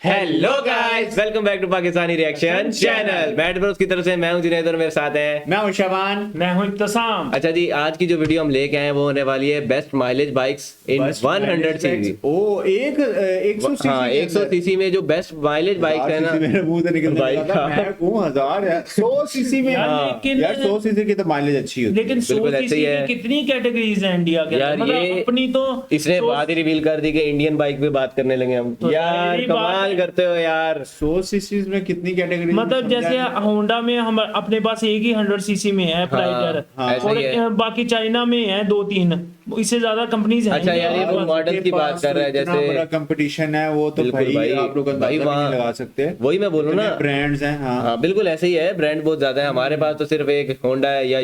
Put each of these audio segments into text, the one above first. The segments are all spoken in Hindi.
Hello guys, welcome back to Pakistani reaction channel. Bad bros की तरफ से मैं हूं जुनैद और मेरे साथ हैं मैं हूं शबान। मैं हूं इब्तिसाम। अच्छा जी, आज की जो वीडियो हम लेके आए हैं वो होने वाली है best mileage bikes in 100 CC. ओ एक 100 सीसी। हाँ, 100 सीसी में जो बेस्ट माइलेज बाइक्स है ना, मेरे मुंह से निकलने बाइक लगा था, मैं कहूं 1000 है 100 सीसी में। यार 100 सीसी की तो माइलेज अच्छी होती है। लेकिन 100 बिल्कुल ऐसे ही सीसी है। की कितनी कैटेगरीज हैं इंडिया के यार अंदर? ये मतलब अपनी तो इसने बात ही रिवील कर दी कि इंडियन बाइक पे बात करने लगे हम। तो यार मेरी बात कमाल है। करते हो यार। 100 सीसी में कितनी कैटेगरी? मतलब जैसे होंडा में हम अपने पास एक ही 100 सीसी में है प्राइडर, हाँ, ऐसा और ही है। बाकी चाइना में है 2-3, इससे ज्यादा कंपनीज हैं। अच्छा यार, ये वो मॉडल की बात कर रहा है, जैसे बड़ा कंपटीशन है वो तो बिल्कुल भाई आप लोग अंदाजा भी नहीं लगा सकते। वही मैं बोलूँ ना, ब्रांड्स हैं। हाँ बिल्कुल ऐसे ही है, ब्रांड बहुत ज्यादा है। हमारे पास तो सिर्फ एक होंडा है या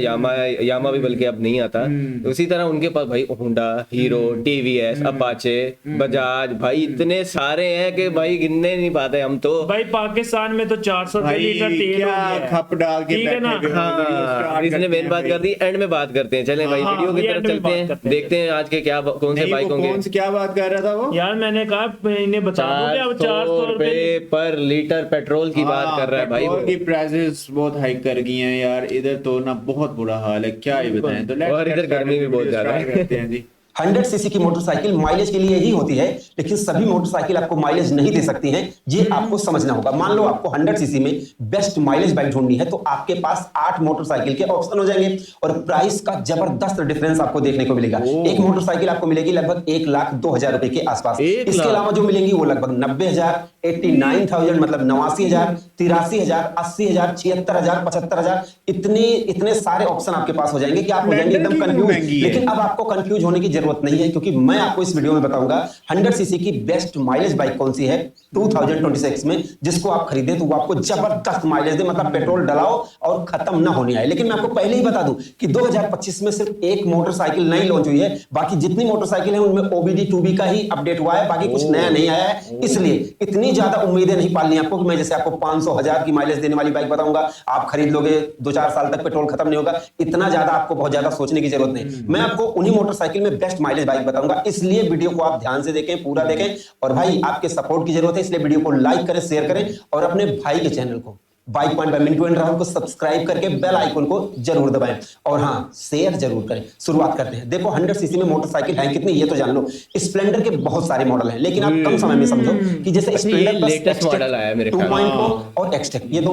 यामा भी बल्कि अब नहीं आता। तो उसी तरह उनके पास भाई Honda, hero, TVS, Apache, Bajaj, भाई इतने सारे हैं कि भाई गिनने नहीं पाते हम तो। भाई पाकिस्तान में तो 400 लीटर तेल हो गया है। खप डाल के ठीक है ना? बैठे हुए हो, वीडियो हाँ, स्टार्ट इसने करते मेन हैं बात भाई। कर दी, एंड में बात करते हैं। चलें भाई, हाँ, वीडियो की ये तरफ end में चलते बात हैं, करते हैं। देखते हैं आज के कौन से नहीं, बाइक वो होंगे। कौन से क्या बात कर रहा था वो? यार मैंने कहा इन्हें बता दो कि अब 400 रुपए पर लीटर पेट्रोल की बात कर रहा है भाई वो। पेट्रोल की प्राइसेस बहुत हाइक कर गई हैं यार, इधर तो ना बहुत बुरा हाल है, क्या ही बताएं। तो और इधर गर्मी भी बहुत ज्यादा है। करते हैं जी। 100 सीसी की मोटरसाइकिल माइलेज के लिए ही होती है, लेकिन सभी मोटरसाइकिल आपको माइलेज नहीं दे सकती हैं। ये आपको समझना होगा। मान लो आपको 100 सीसी में बेस्ट माइलेज बाइक ढूंढनी है, तो आपके पास 8 मोटरसाइकिल के ऑप्शन हो जाएंगे और प्राइस का जबरदस्त डिफरेंस आपको देखने को मिलेगा। एक मोटरसाइकिल आपको मिलेगी लगभग 1,02,000 रुपए के आसपास। इसके अलावा जो मिलेंगी वो लगभग 90,000, 89,000 मतलब 89,000, 83,000, 80,000, 76,000, 75,000, इतने सारे ऑप्शन आपके पास हो जाएंगे कि आप हो जाएंगे एकदम कंफ्यूज। लेकिन अब आपको कंफ्यूज होने की जरूरत नहीं है, क्योंकि मैं आपको इस वीडियो में बताऊंगा 100 सीसी की बेस्ट माइलेज बाइक कौन सी है 2026 में, जिसको आप खरीदें तो वो आपको जबरदस्त माइलेज दे, मतलब पेट्रोल डलाओ और खत्म ना होने आए। लेकिन मैं आपको पहले ही बता दूं कि 2025 में सिर्फ एक मोटरसाइकिल नई लॉन्च हुई है, बाकी जितनी मोटरसाइकिल है उनमें OBD 2B का ही अपडेट हुआ है, बाकी कुछ नया नहीं आया है। इसलिए इतनी ज्यादा उम्मीदें नहीं पालनी आपको कि मैं जैसे आपको 500,000 की माइलेज देने वाली बाइक बताऊंगा, आप खरीद लोगे, 2-4 साल तक पेट्रोल खत्म नहीं होगा। इतना ज्यादा आपको बहुत ज्यादा सोचने की जरूरत नहीं। मैं आपको उन्हीं मोटरसाइकिल में बेस्ट माइलेज बाइक बताऊंगा, इसलिए वीडियो को आप ध्यान से देखें, पूरा देखें। और भाई आपके सपोर्ट की जरूरत है, इसलिए वीडियो को लाइक करें, शेयर करें और अपने भाई के चैनल को bike point by Mintu and Rahul को सब्सक्राइब करके बेल आइकन को जरूर दबाएं और हाँ, शेयर जरूर करें। शुरुआत करते हैं। देखो 100 सीसी में मोटरसाइकिल है कितनी ये तो जान लो। स्प्लेंडर के बहुत सारे मॉडल हैं, लेकिन आप कम समय में समझो कि जैसे स्प्लेंडर प्लस लेटेस्ट मॉडल आया है मेरे ख्याल में 2.0 और एक्सटेक, ये दो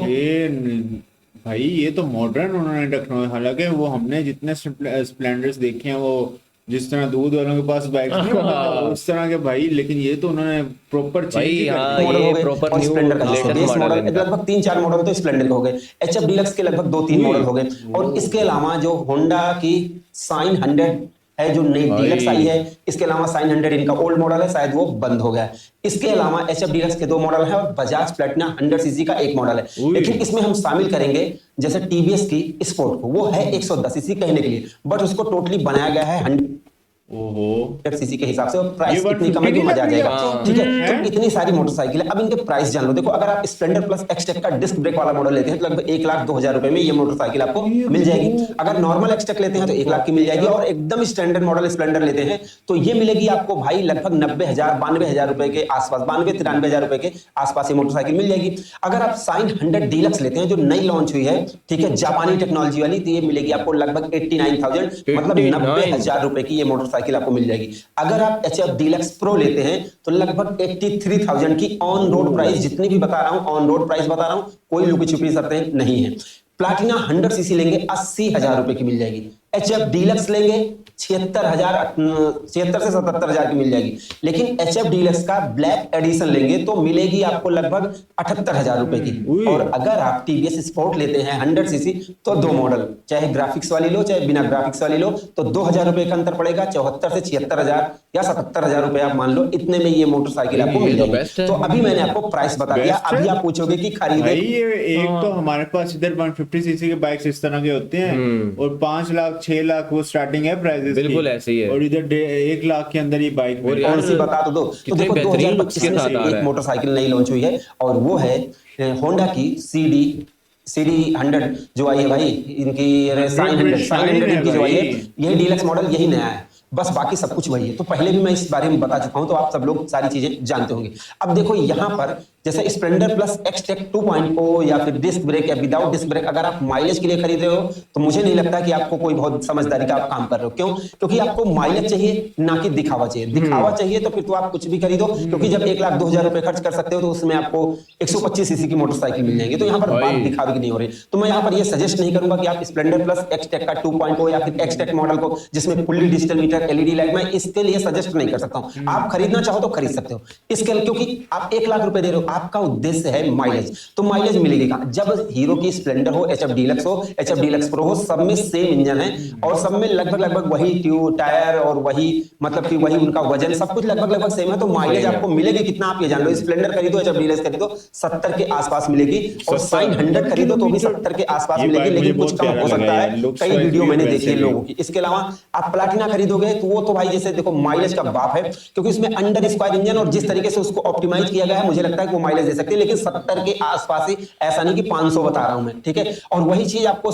भाई ये तो मॉडर्न उन्होंने रखना है। हालांकि वो हमने जितने स्प्लेंडर्स देखे हैं, वो जिस तरह दूध वालों के पास बाइक नहीं होता उस तरह के भाई, लेकिन ये तो उन्होंने प्रॉपर चेंज भाई, कर हाँ, दिया। मॉडल ये हो गए proper और new स्प्लेंडर का latest बेस model मॉडल है इनका। लगभग 3-4 मॉडल तो स्प्लेंडर के हो गए। HF डीलक्स के लगभग 2-3 मॉडल हो गए। और इसके अलावा जो होंडा की साइन 100 है जो नई डीलक्स आई है, इसके अलावा साइन 100 इनका ओल्ड मॉडल है, शायद वो बंद हो गया है। इसके अलावा HF डीलक्स के 2 मॉडल है और बजाज प्लेटिना 100 सीसी का 1 मॉडल है। लेकिन इसमें हम शामिल करेंगे जैसे TVS की स्पोर्ट को, वो है 110 सीसी कहने के लिए, बट उसको टोटली बनाया गया है 100 सीसी के हिसाब से, और प्राइस इतनी कम है कि मजा आ जाएगा। ठीक है, तो इतनी सारी मोटरसाइकिल है। अब इनके प्राइस जान लो। देखो अगर आप स्प्लेंडर प्लस एक्सटेक का डिस्क ब्रेक वाला मॉडल लेते हैं तो लगभग 1,02,000 रुपए में ये मोटरसाइकिल आपको मिल जाएगी। अगर नॉर्मल एक्सटेक लेते हैं तो 1 लाख की मिल जाएगी, और एकदम स्टैंडर्ड मॉडल स्प्लेंडर लेते हैं तो ये मिलेगी आपको भाई लगभग 90,000, 92,000 रुपए के आसपास, 92-93,000 रुपए के आसपास ये मोटरसाइकिल मिल जाएगी। अगर आप साइन 100 डीलक्स लेते हैं जो नई लॉन्च हुई है, ठीक है, जापानी टेक्नोलॉजी वाली, तो ये मिलेगी आपको लगभग 89,000, मतलब 90,000 रुपए की ये मोटरसाइकिल आपको मिल जाएगी। अगर आप HF डीलक्स प्रो लेते हैं तो लगभग 83,000 की ऑन रोड प्राइस, जितनी भी बता रहा हूं ऑन रोड प्राइस बता रहा हूं, कोई लुकी छुपी शर्तें नहीं है। प्लाटिना 100 सीसी लेंगे 80,000 रुपए की मिल जाएगी। HF डीलक्स लेंगे 76 से 77,000 की मिल जाएगी। लेकिन HF डीलक्स का ब्लैक एडिशन लेंगे तो मिलेगी आपको लगभग 78,000 रुपए की। और अगर आप TVS स्पोर्ट लेते हैं 100 सीसी तो 2 मॉडल, चाहे ग्राफिक्स वाली लो चाहे बिना ग्राफिक्स वाली लो, तो 2,000 रुपए का अंतर पड़ेगा। 74 से 76,000 या 77,000 रुपए आप मान लो, इतने में ये मोटरसाइकिल आपको मिल जाएगी। तो अभी मैंने आपको प्राइस बता दिया। अभी आप पूछोगे कि खरीदे, भाई ये एक तो हमारे पास इधर 150 सीसी के बाइक्स इस तरह के होते हैं और 5 लाख 6 लाख वो स्टार्टिंग है प्राइस। बिल्कुल ऐसे ही है। और इधर 1 लाख के अंदर ये बाइक कौन सी बता तो दो। तो देखो 2025 में एक मोटरसाइकिल नई लॉन्च हुई है और वो है होंडा की CD 100 जो आई है भाई, इनकी साइन 100 इनकी जो आई है, यही डीलक्स मॉडल, यही नया है। बस बाकी सब कुछ वही है। तो पहले भी मैं इस बारे में बता चुका हूं, तो आप सब लोग सारी चीजें जानते होंगे। अब देखो यहाँ पर जैसे स्प्लेंडर प्लस एक्सटेक 2.0 या फिर डिस्क ब्रेक या विदाउट डिस्क ब्रेक, अगर आप माइलेज के लिए खरीद रहे हो तो मुझे नहीं लगता कि आपको कोई बहुत समझदारी का आप काम कर रहे हो। क्यों? क्योंकि आपको माइलेज चाहिए ना कि दिखावा चाहिए। दिखावा चाहिए तो फिर तो आप कुछ भी खरीदो, क्योंकि जब 1,02,000 रुपए खर्च कर सकते हो तो उसमें आपको 125 सीसी की मोटरसाइकिल मिल जाएगी। तो यहाँ पर बात दिखावे की नहीं हो रही। तो मैं यहाँ पर ये सजेस्ट नहीं करूंगा कि आप स्प्लेंडर प्लस एक्सटेक का 2.0 या फिर एक्सटेक मॉडल को जिसमें fully digital meter, LED light, मैं इसके लिए सजेस्ट नहीं कर सकता हूं। आप खरीदना चाहो तो खरीद सकते हो इसके, क्योंकि आप 1,00,000 रुपए दे रहे हो, आपका उद्देश्य है माइलेज। तो माइलेज मिलेगी कहां? जब हीरो की स्प्लेंडर हो, एचएफ डीलक्स हो, एचएफ डीलक्स प्रो हो, सब में सेम इंजन है और सब में लगभग वही ट्यूब टायर और वही मतलब कि वही उनका वजन, सब कुछ लगभग सेम है। तो माइलेज आपको मिलेगी कितना आप ये जान लो। स्प्लेंडर खरीदो, एचएफ डीलक्स खरीदो, 70 के आसपास मिलेगी, और साइन 100 खरीदो तो भी 70 के आसपास मिलेगी, लेकिन कुछ कम हो सकता है। कई वीडियो मैंने देखी है लोगों की। इसके अलावा आप प्लाटिना खरीदोगे तो वो तो भाई जैसे देखो माइलेज का बाप है, क्योंकि इसमें अंडर स्क्वायर इंजन और जिस तरीके से उसको ऑप्टिमाइज किया गया है, मुझे लगता है कि वो माइलेज दे सकती है, लेकिन 70 के आसपास ही, ऐसा नहीं कि 500 बता रहा हूं मैं, ठीक है। और वही चीज आपको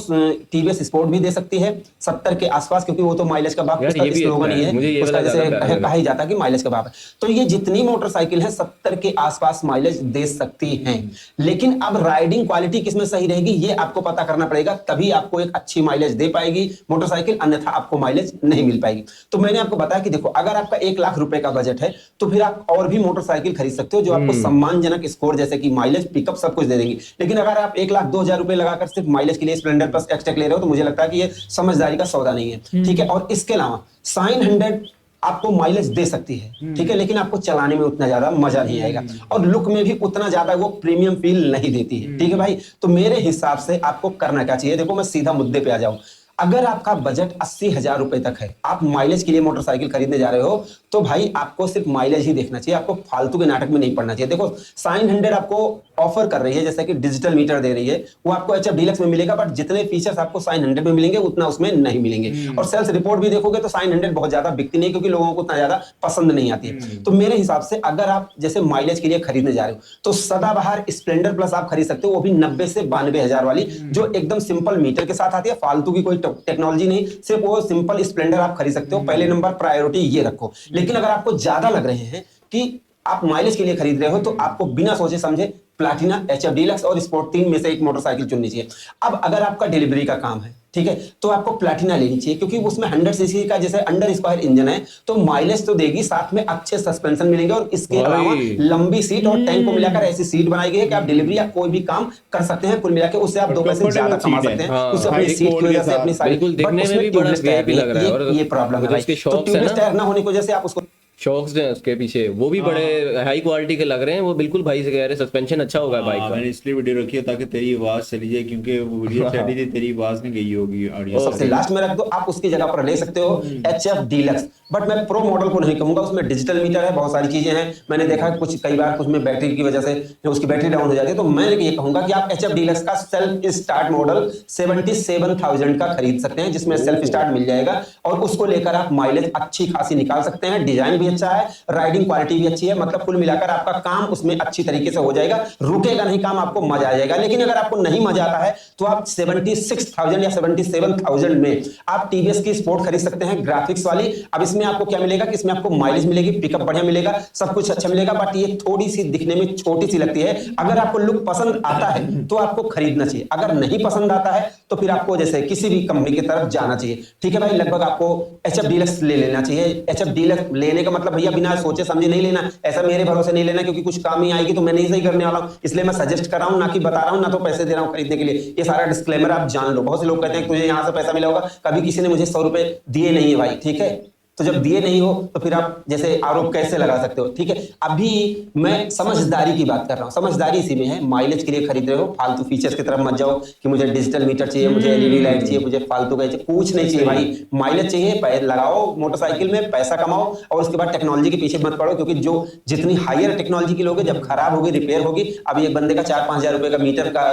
टीवीएस स्पोर्ट भी दे सकती है 70 के आसपास, क्योंकि वो तो माइलेज का बाप, उसका स्लोगन ही है, उसका जैसे कहा ही जाता है कि माइलेज का बाप है। तो ये जितनी मोटरसाइकिल है 70 के आसपास माइलेज दे सकती हैं, लेकिन अब राइडिंग क्वालिटी किसमें सही रहेगी ये आपको पता करना पड़ेगा, तभी आपको एक अच्छी माइलेज दे पाएगी मोटरसाइकिल, अन्यथा आपको माइलेज नहीं मिल पाएगी। तो मैंने आपको बताया कि देखो, अगर आपका 1,00,000 रुपए का बजट है तो फिर आप और भी मोटरसाइकिल खरीद सकते हो जो आपको सम्मानजनक स्कोर जैसे कि माइलेज, पिकअप सब कुछ दे देंगी। लेकिन अगर आप 1,02,000 रुपए लगाकर सिर्फ माइलेज के लिए स्प्लेंडर प्लस एक्सटेक ले रहे हो तो मुझे लगता है कि ये समझदारी का सौदा नहीं है, ठीक है। और इसके अलावा साइन 100 आपको माइलेज दे सकती है, ठीक है, लेकिन आपको चलाने में उतना ज्यादा मजा नहीं आएगा और लुक में भी उतना ज्यादा वो प्रीमियम फील नहीं देती है, ठीक है भाई। तो मेरे हिसाब से आपको करना क्या चाहिए, देखो मैं सीधा मुद्दे पे आ जाऊं। अगर आपका बजट 80,000 रुपए तक है, आप माइलेज के लिए मोटरसाइकिल खरीदने जा रहे हो, तो भाई आपको सिर्फ माइलेज ही देखना चाहिए, आपको फालतू के नाटक में नहीं पड़ना चाहिए। देखो साइन 100 आपको ऑफर कर रही है, जैसे कि डिजिटल मीटर दे रही है, वो आपको एचएफ डीलक्स में मिलेगा, बट जितने फीचर्स आपको साइन 100 में मिलेंगे उतना उसमें नहीं मिलेंगे। और सेल्स रिपोर्ट भी देखोगे तो साइन 100 बहुत ज्यादा बिकती नहीं, क्योंकि लोगों को उतना ज्यादा पसंद नहीं आती है। तो मेरे हिसाब से अगर आप जैसे माइलेज के लिए खरीदने जा रहे हो तो सदाबहार स्प्लेंडर प्लस आप खरीद सकते हो, वो भी 90 से 92,000 वाली, जो एकदम सिंपल मीटर के साथ आती है, फालतू की कोई टेक्नोलॉजी नहीं, सिर्फ वो सिंपल स्प्लेंडर आप खरीद सकते हो। पहले नंबर प्रायोरिटी ये रखो। लेकिन अगर आपको ज्यादा लग रहे हैं कि आप माइलेज के लिए खरीद रहे हो तो आपको बिना सोचे समझे प्लाटिना, एचएफ डीलक्स और स्पोर्ट 3 में से एक मोटरसाइकिल चुननी चाहिए। अब अगर आपका डिलीवरी का काम है, ठीक है, तो आपको प्लाटिना लेनी चाहिए, क्योंकि उसमें 100 सीसी का जैसे अंडर स्क्वायर इंजन है, तो माइलेज तो देगी, साथ में अच्छे सस्पेंशन मिलेंगे और इसके अलावा लंबी सीट और टैंक को मिलाकर ऐसी सीट बनाई गई है कि आप डिलीवरी या कोई भी काम कर सकते हैं, कुल मिलाकर उससे आप 2 पैसे ज्यादा कमा सकते हैं। उससे अपनी सीट की वजह से, अपनी साइड, दिखने में भी बड़ा वीआईपी लग रहा है, और ये प्रॉब्लम है भाई। तो ट्यूबलेस टायर ना होने की वजह से आप उसको शॉक्स हैं उसके पीछे, वो भी बड़े हाई क्वालिटी के लग रहे हैं, वो बिल्कुल भाई से कह रहे हैं सस्पेंशन अच्छा होगा बाइक का। मैंने इसलिए वीडियो रखी है ताकि तेरी आवाज चली जाए, क्योंकि वो वीडियो चली थी, तेरी आवाज नहीं गई होगी ऑडियो। सबसे लास्ट में रख दो, आप उसकी जगह पर ले सकते हो एचएफ डीलक्स, बट मैं प्रो मॉडल को नहीं कहूंगा, उसमें डिजिटल मीटर है, बहुत सारी चीजें हैं। मैंने देखा कुछ कई बार कुछ में बैटरी की वजह से उसकी बैटरी डाउन हो जाती है, तो मैं ये कहूंगा कि आप एचएफ डीलक्स का सेल्फ स्टार्ट मॉडल 77,000 का खरीद सकते हैं, जिसमें सेल्फ स्टार्ट मिल जाएगा और उसको लेकर आप माइलेज अच्छी खासी निकाल सकते हैं। डिजाइन भी अच्छा है, राइडिंग क्वालिटी भी अच्छी है, मतलब कुल मिलाकर आपका काम उसमें अच्छी तरीके से हो जाएगा, रुकेगा नहीं काम, आपको मजा आ जाएगा। लेकिन अगर आपको नहीं मजा आता है तो आप 76,000 या 77,000 में आप टीवीएस की स्पोर्ट खरीद सकते हैं, ग्राफिक्स वाली। अब इसमें आपको क्या मिलेगा कि इसमें आपको माइलेज मिलेगी, पिकअप बढ़िया मिलेगा, सब कुछ अच्छा मिलेगा, बट ये थोड़ी सी दिखने में छोटी सी लगती है। अगर आपको लुक पसंद आता है तो आपको खरीदना चाहिए, अगर नहीं पसंद आता है तो फिर आपको जैसे किसी भी कंपनी की तरफ जाना चाहिए, ठीक है भाई। लगभग आपको एचएफ डीलक्स ले लेना चाहिए। एचएफ डीलक्स लेने का मतलब भैया बिना सोचे समझे नहीं लेना, ऐसा मेरे भरोसे नहीं लेना, क्योंकि कुछ काम ही आएगी तो मैं नहीं सही करने वाला हूं, इसलिए मैं सजेस्ट कर रहा हूं, ना कि बता रहा हूं, ना तो पैसे दे रहा हूं खरीदने के लिए। ये सारा डिस्क्लेमर आप जान लो। बहुत से लोग कहते हैं तुझे यहां से पैसा मिला होगा, कभी किसी ने मुझे 100 रुपए दिए नहीं है भाई, ठीक है। तो जब दिए नहीं हो तो फिर आप जैसे आरोप कैसे लगा सकते हो, ठीक है। अभी मैं समझदारी की बात कर रहा हूं, समझदारी इसी में है। माइलेज के लिए खरीद रहे हो, फालतू फीचर्स की तरफ मत जाओ कि मुझे डिजिटल मीटर चाहिए, मुझे एलईडी लाइट चाहिए, मुझे फालतू का चाहिए, कुछ नहीं चाहिए भाई। माइलेज चाहिए, पैसे लगाओ मोटरसाइकिल में, पैसा कमाओ और उसके बाद टेक्नोलॉजी के पीछे मत पड़ो, क्योंकि जो जितनी हायर टेक्नोलॉजी की लोगे, जब खराब होगी, रिपेयर होगी। अब ये बंदे का 4-5 हजार रुपए का मीटर का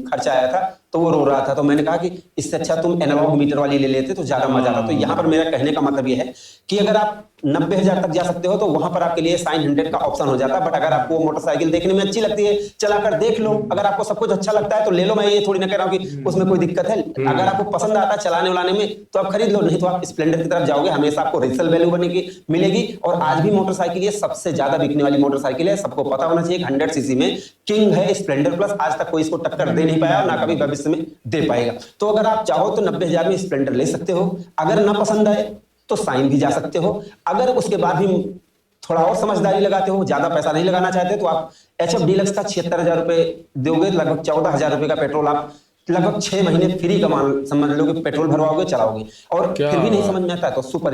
खर्चा आया था, तो वो रो रहा था। तो मैंने कहा कि इससे अच्छा तुम एनालॉग मीटर वाली ले लेते तो ज्यादा मजा आता। तो यहाँ पर मेरा कहने का मतलब ये है कि अगर आप 90,000 तक जा सकते हो तो वहां पर आपके लिए साइन 100 का ऑप्शन हो जाता है। बट अगर आपको मोटरसाइकिल देखने में अच्छी लगती है, चलाकर देख लो, अगर आपको सब कुछ अच्छा लगता है तो ले लो। मैं ये थोड़ी ना कह रहा हूँ कि उसमें कोई दिक्कत है। अगर आपको पसंद आता है चलाने वालाने में तो आप खरीद लो, नहीं तो आप स्प्लेंडर की तरफ जाओगे, हमेशा आपको रीसेल वैल्यू बनेगी मिलेगी। और आज भी मोटरसाइकिल ये सबसे ज्यादा बिकने वाली मोटरसाइकिल है, सबको पता होना चाहिए। 100 सीसी में किंग है स्प्लेंडर प्लस, आज तक कोई इसको टक्कर दे नहीं पाया और ना कभी भविष्य में दे पाएगा। तो अगर आप चाहो तो 90,000 में स्प्लेंडर ले सकते हो। अगर ना पसंद आए तो साइन भी जा सकते हो। अगर उसके बाद भी थोड़ा और समझदारी लगाते हो, ज्यादा पैसा नहीं लगाना चाहते, तो आप HF डीलक्स का 76,000 रुपए दोगे, लगभग 14,000 रुपए का पेट्रोल आप लगभग 6 महीने फ्री का मान समझ लो कि पेट्रोल भरवाओगे चलाओगे। और फिर भी नहीं समझ में आता है तो सुपर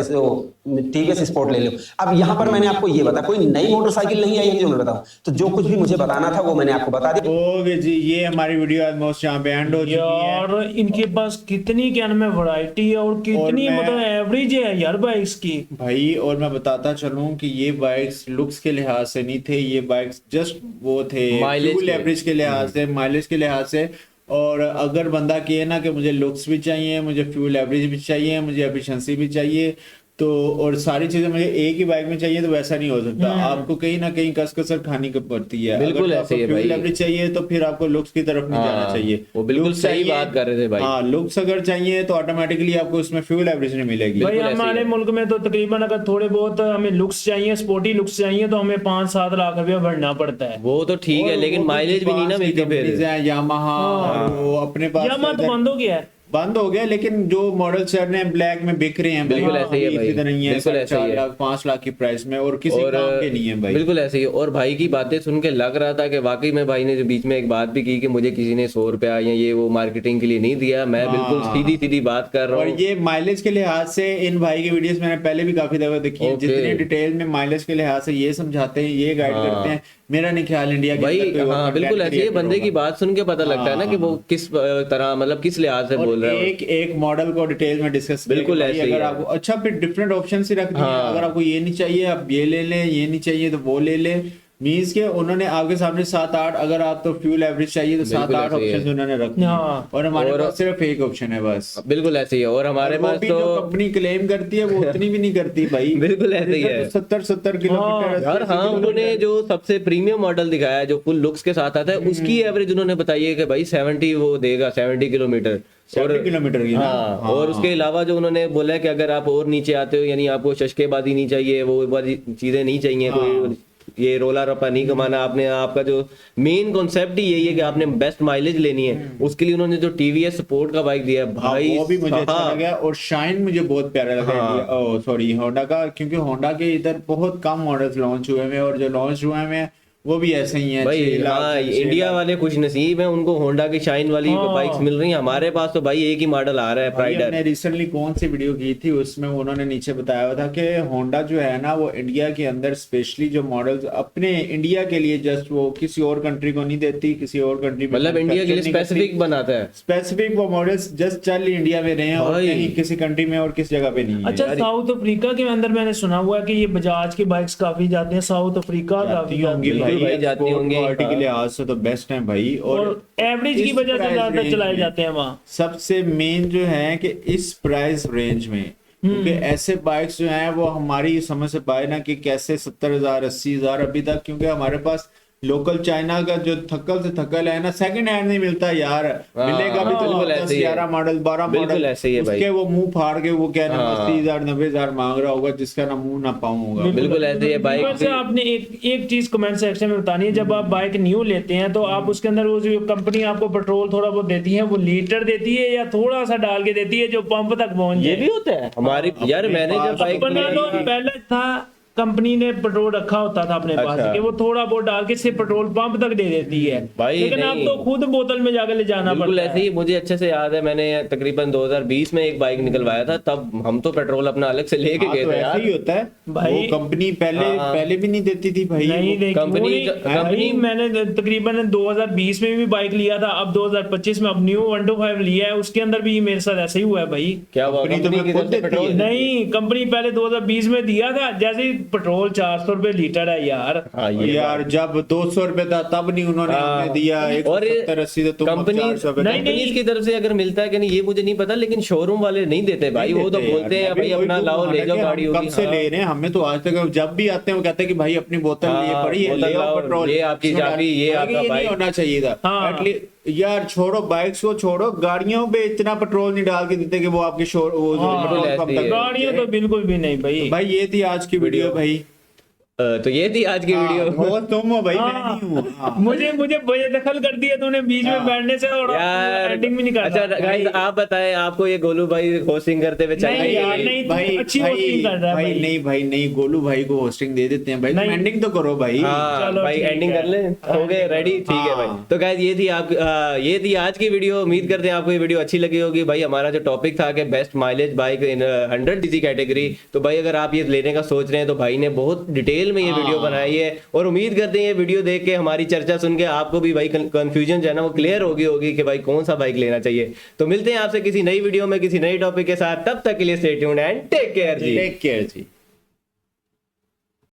TVS स्पोर्ट ले लो। अब यहाँ पर मैंने आपको ये बताया, कोई नई मोटरसाइकिल नहीं आई है जो मैं बताऊं, तो जो कुछ भी मुझे बताना था वो मैंने आपको बता दिया। ओके जी, ये हमारी वीडियो ऑलमोस्ट यहाँ पे एंड हो चुकी है। यार इनके पास कितनी क्या में वैरायटी है और कितनी मतलब एवरेज है यार बाइक्स की भाई। और मैं बताता चलूं कि ये बाइक्स लुक्स के लिहाज से नहीं थे, ये बाइक्स जस्ट वो थे फ्यूल एवरेज के लिहाज से, माइलेज के लिहाज से। और अगर बंदा कहे ना कि मुझे लुक्स भी चाहिए, मुझे फ्यूल एवरेज भी चाहिए, मुझे एफिशिएंसी भी चाहिए, तो और सारी चीजें मुझे एक ही बाइक में चाहिए, तो वैसा नहीं हो सकता। आपको कहीं ना कहीं कसर खानी पड़ती है। बिल्कुल ऐसे ही है भाई। फ्यूल एवरेज चाहिए तो फिर आपको लुक्स की तरफ नहीं जाना चाहिए। वो बिल्कुल सही बात कर रहे थे भाई। हाँ, लुक्स अगर चाहिए तो ऑटोमेटिकली आपको उसमें फ्यूल एवरेज नहीं मिलेगी भाई। हमारे मुल्क में तो तकरीबन अगर थोड़े बहुत हमें लुक्स चाहिए, स्पोर्टी लुक्स चाहिए, तो हमें 5-7 लाख रुपया भरना पड़ता है। वो तो ठीक है, लेकिन माइलेज भी नहीं ना मिलती फिर। यामाहा वो अपने पास यामा तो बंद हो गया है, बंद हो गया, लेकिन जो मॉडल चल रहे हैं ब्लैक में बिक रहे हैं, बिल्कुल ऐसे ही है भाई, इधर नहीं है, बिल्कुल ऐसे ही है। 4 लाख 5 लाख की प्राइस में, और किसी और काम के नहीं है भाई। बिल्कुल ऐसे ही। और भाई की बातें सुन के लग रहा था कि वाकई में भाई ने जो बीच में एक बात भी की कि मुझे किसी ने 100 रुपया या ये वो मार्केटिंग के लिए नहीं दिया। मैं बिल्कुल सीधी सीधी बात कर रहा हूँ। और ये माइलेज के लिहाज से इन भाई की वीडियोस मैंने पहले भी काफी दफा देखी है, जितने डिटेल में माइलेज के लिहाज से ये समझाते हैं, ये गाइड करते हैं। मेरा नहीं ख्याल इंडिया के भाई अंदर कोई हाँ और बिल्कुल content ऐसे ही creator बंदे की होगा। बात सुन के पता लगता है ना कि वो किस तरह मतलब किस लिहाज से बोल रहा है। एक मॉडल को डिटेल में डिस्कस बिल्कुल ऐसे ही अगर है। आपको अच्छा फिर डिफरेंट ऑप्शन ही रख दिए। अगर आपको ये नहीं चाहिए आप ये ले लें, ये नहीं चाहिए तो वो ले लें। मींस के उन्होंने आपके सामने 7-8, अगर आप तो फ्यूल एवरेज चाहिए तो 7-8 ऑप्शन उन्होंने रख दिए। और हमारे पास सिर्फ एक ऑप्शन है बस। बिल्कुल ऐसे ही है। और हमारे पास तो कंपनी क्लेम करती है वो उतनी भी नहीं करती भाई। बिल्कुल ऐसे ही है। 70 किलोमीटर यार हाँ, उन्होंने जो सबसे प्रीमियम मॉडल दिखाया जो फुल लुक्स के साथ आता है, उसकी एवरेज उन्होंने बताई है कि भाई 70 वो देगा, 70 किलोमीटर 70 किलोमीटर की ना। हाँ, और उसके अलावा जो उन्होंने बोला है कि अगर आप और नीचे आते हो, यानी आपको शशकेबाजी नहीं चाहिए, वो वाली चीजें नहीं चाहिए, कोई ये रोला रप्पा नहीं कमाना आपने, आपका जो मेन कॉन्सेप्ट ही यही है कि आपने बेस्ट माइलेज लेनी है, उसके लिए उन्होंने जो TVS सपोर्ट का बाइक दिया है भाई, वो भी मुझे अच्छा लगा। और शाइन मुझे बहुत प्यारा लगा सॉरी होंडा का, क्योंकि होंडा के इधर बहुत कम मॉडल्स लॉन्च हुए हैं और जो लॉन्च हुए हैं वो भी ऐसे ही हैं भाई। हाँ, इंडिया वाले खुश नसीब है, उनको होंडा की शाइन वाली बाइक्स मिल रही हैं। हमारे पास तो भाई एक ही मॉडल आ रहा है, प्राइडर। हमने रिसेंटली कौन सी वीडियो की थी उसमें उन्होंने नीचे बताया हुआ था कि होंडा जो है ना वो इंडिया के अंदर स्पेशली जो मॉडल्स अपने इंडिया के लिए जस्ट वो किसी और कंट्री को नहीं देती, किसी और कंट्री में मतलब इंडिया के लिए स्पेसिफिक बनाता है, स्पेसिफिक वो मॉडल्स जस्ट चल इंडिया में रहे हैं और कहीं किसी कंट्री में और किस जगह पे नहीं है। अच्छा, साउथ अफ्रीका के अंदर मैंने सुना हुआ है कि ये बजाज की बाइक्स काफी जाते हैं साउथ अफ्रीका, काफी होंगी भाई, जाती होंगी। क्वालिटी के लिहाज से तो बेस्ट है भाई। और एवरेज की वजह से ज्यादा चलाए जाते हैं वहाँ। सबसे मेन जो है कि इस प्राइस रेंज में, क्योंकि ऐसे बाइक्स जो हैं वो हमारी समझ से पाए ना कि कैसे 70,000 80,000 अभी तक, क्योंकि हमारे पास लोकल चाइना का जो थक्कल से थक्कल है ना, सेकंड हैंड नहीं मिलता यार, मिलेगा भी तो 11 मॉडल 12 मॉडल ऐसे ही है भाई। उसके वो मुंह फाड़ के वो कहना 80,000 90,000 मांग रहा होगा, जिसका ना मुंह ना पाऊं होगा। बिल्कुल ऐसे ही है बाइक। वैसे आपने एक चीज कमेंट सेक्शन में बतानी है, जब आप बाइक न्यू लेते हैं तो आप उसके अंदर वो जो कंपनी आपको पेट्रोल थोड़ा बहुत देती है, वो लीटर देती है या थोड़ा सा डाल के देती है जो पंप तक पहुंच जाए? ये भी होता है हमारी यार। मैंने जब बाइक पहले था कंपनी ने पेट्रोल रखा होता था अपने पास कि वो थोड़ा बहुत डाल के सिर्फ पेट्रोल पंप तक दे देती है भाई, लेकिन अब तो खुद बोतल में जाकर ले जाना पड़ता है। बिल्कुल ऐसे ही। मुझे अच्छे से याद है, मैंने तकरीबन 2020 में एक बाइक निकलवाया था, तब हम तो पेट्रोल अपना अलग से लेके गए थे यार। ऐसे ही होता है भाई। वो कंपनी पहले भी नहीं देती थी भाई। नहीं कंपनी मैंने तकरीबन 2020 में भी बाइक लिया था, अब 2025 में अब न्यू 125 लिया है, उसके अंदर भी मेरे साथ ऐसे ही हुआ है भाई। क्या हुआ? कंपनी तो कंपनी की तरफ से पेट्रोल नहीं, कंपनी पहले 2020 में दिया था, जैसे ही पेट्रोल 400 रुपए लीटर है यार। हाँ और ये यार जब 200 रुपए था तब नहीं उन्होंने हाँ। हमें दिया, और 170-80 तो तुम कंपनी 400 पे नहीं, कंपनीज की तरफ से अगर मिलता है कि नहीं ये मुझे नहीं पता, लेकिन शोरूम वाले नहीं देते भाई, वो तो बोलते हैं भाई अपना लाओ ले जाओ गाड़ी कब होगी। से हाँ। ले रहे हैं, हमें तो आज तक जब भी आते हैं वो कहते हैं कि भाई अपनी बोतल ये हाँ, पड़ी है, बोतल ले आओ लाओ, पेट्रोल, ये आपकी इसमें चाबी, ये डाल- आपका नहीं बाइक। होना चाहिए था हाँ। एटलीस्ट। यार छोड़ो बाइक्स को, छोड़ो गाड़ियों पे इतना पेट्रोल नहीं डाल के देते कि वो आपके शोर वो जो हाँ, पेट्रोल पंप ऐसी है। तक गाड़ियों तो बिल्कुल भी नहीं भाई। भाई ये थी आज की वीडियो भाई। तो ये थी आज की वीडियो। वो तुम हो भाई, मैं हाँ। नहीं हूँ। हाँ। मुझे बेदखल कर दिया तूने बीच में बैठने से, और यार एंडिंग भी नहीं कर अच्छा रहा। गाइस, आप बताएं आपको ये गोलू भाई होस्टिंग करते हुए नहीं चाहिए यार, कि नहीं, भाई अच्छी भाई hosting कर रहा है भाई भाई। नहीं भाई नहीं, गोलू भाई को होस्टिंग दे देते हैं भाई, तुम नहीं। एंडिंग तो करो भाई। हाँ चलो भाई ठीक एंडिंग है। कर ले, हो गए रेडी, ठीक है भाई। हाँ। तो गाइस ये थी आज की वीडियो। उम्मीद करते हैं आपको ये वीडियो अच्छी लगी होगी। भाई हमारा जो टॉपिक था कि best mileage bike in 100 CC category, तो भाई अगर आप ये लेने का सोच रहे हैं तो भाई ने बहुत डिटेल में ये वीडियो बनाई है, और उम्मीद करते हैं ये वीडियो देख के हमारी चर्चा सुन के आपको भी भाई कंफ्यूजन जो है ना वो क्लियर होगी कि भाई कौन सा बाइक लेना चाहिए। तो मिलते हैं आपसे किसी नई वीडियो में किसी नई टॉपिक के साथ, तब तक के लिए stay tuned and take care ji. Take care ji.